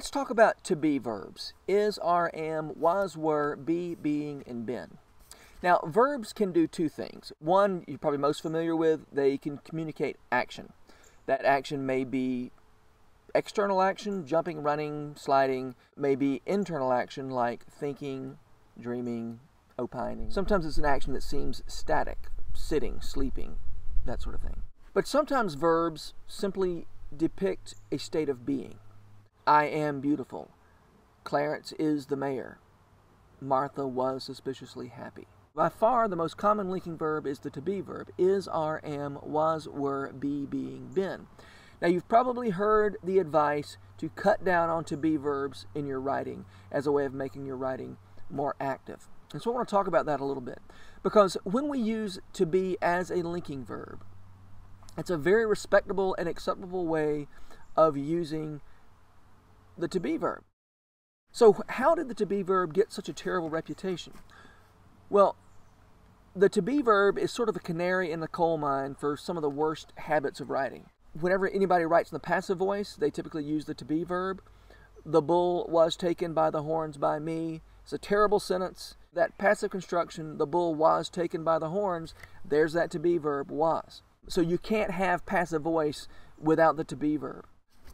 Let's talk about to be verbs. Is, are, am, was, were, be, being, and been. Now, verbs can do two things. One, you're probably most familiar with, they can communicate action. That action may be external action, jumping, running, sliding, may be internal action like thinking, dreaming, opining. Sometimes it's an action that seems static, sitting, sleeping, that sort of thing. But sometimes verbs simply depict a state of being. I am beautiful. Clarence is the mayor. Martha was suspiciously happy. By far, the most common linking verb is the to be verb. Is, are, am, was, were, be, being, been. Now, you've probably heard the advice to cut down on to be verbs in your writing as a way of making your writing more active. And so I want to talk about that a little bit. Because when we use to be as a linking verb, it's a very respectable and acceptable way of using the to be verb. So how did the to be verb get such a terrible reputation? Well, the to be verb is sort of a canary in the coal mine for some of the worst habits of writing. Whenever anybody writes in the passive voice, they typically use the to be verb. The bull was taken by the horns by me. It's a terrible sentence. That passive construction, the bull was taken by the horns, there's that to be verb, was. So you can't have passive voice without the to be verb.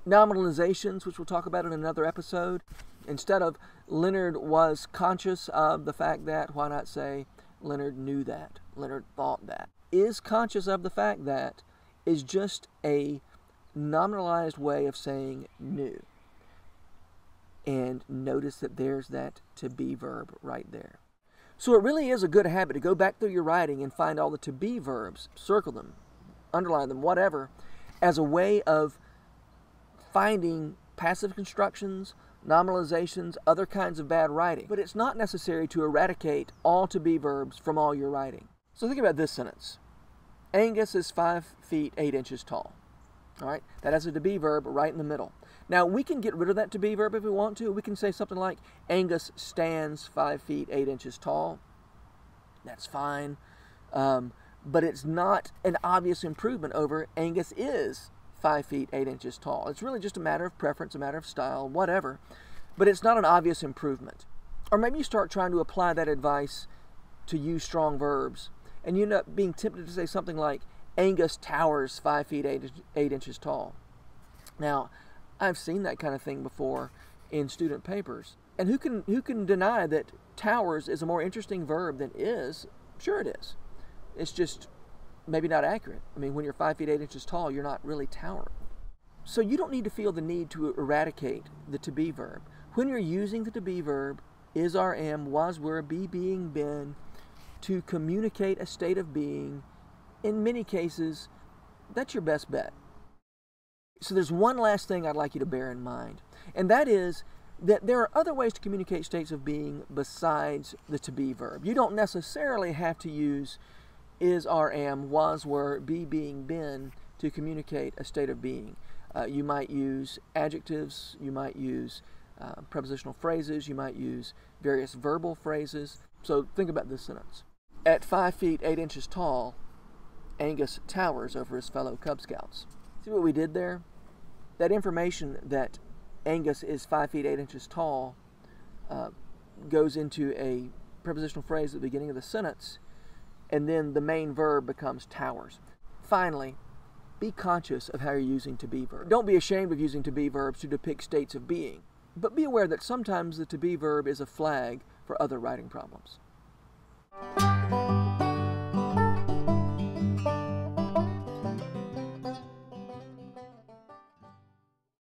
Nominalizations, which we'll talk about in another episode. Instead of Leonard was conscious of the fact that, why not say Leonard knew that, Leonard thought that. Is conscious of the fact that is just a nominalized way of saying knew. And notice that there's that to be verb right there. So it really is a good habit to go back through your writing and find all the to be verbs, circle them, underline them, whatever, as a way of finding passive constructions, nominalizations, other kinds of bad writing. But it's not necessary to eradicate all to be verbs from all your writing. So think about this sentence. Angus is 5 feet 8 inches tall. All right, that has a to be verb right in the middle. Now, we can get rid of that to be verb if we want to. We can say something like, Angus stands 5 feet 8 inches tall. That's fine. But it's not an obvious improvement over Angus is 5 feet 8 inches tall. It's really just a matter of preference, a matter of style, whatever. But it's not an obvious improvement. Or maybe you start trying to apply that advice to use strong verbs, and you end up being tempted to say something like, Angus towers 5 feet 8 inches tall. Now, I've seen that kind of thing before in student papers. And who can deny that towers is a more interesting verb than is? Sure it is. It's just maybe not accurate. I mean, when you're 5 feet 8 inches tall, you're not really towering. So you don't need to feel the need to eradicate the to be verb. When you're using the to be verb, is, are, am, was, were, be, being, been, to communicate a state of being, in many cases, that's your best bet. So there's one last thing I'd like you to bear in mind, and that is that there are other ways to communicate states of being besides the to be verb. You don't necessarily have to use is, are, am, was, were, be, being, been to communicate a state of being. You might use adjectives, you might use prepositional phrases, you might use various verbal phrases. So think about this sentence. At 5 feet 8 inches tall, Angus towers over his fellow Cub Scouts. See what we did there? That information that Angus is 5 feet 8 inches tall goes into a prepositional phrase at the beginning of the sentence, and then the main verb becomes towers. Finally, be conscious of how you're using to be verbs. Don't be ashamed of using to be verbs to depict states of being, but be aware that sometimes the to be verb is a flag for other writing problems.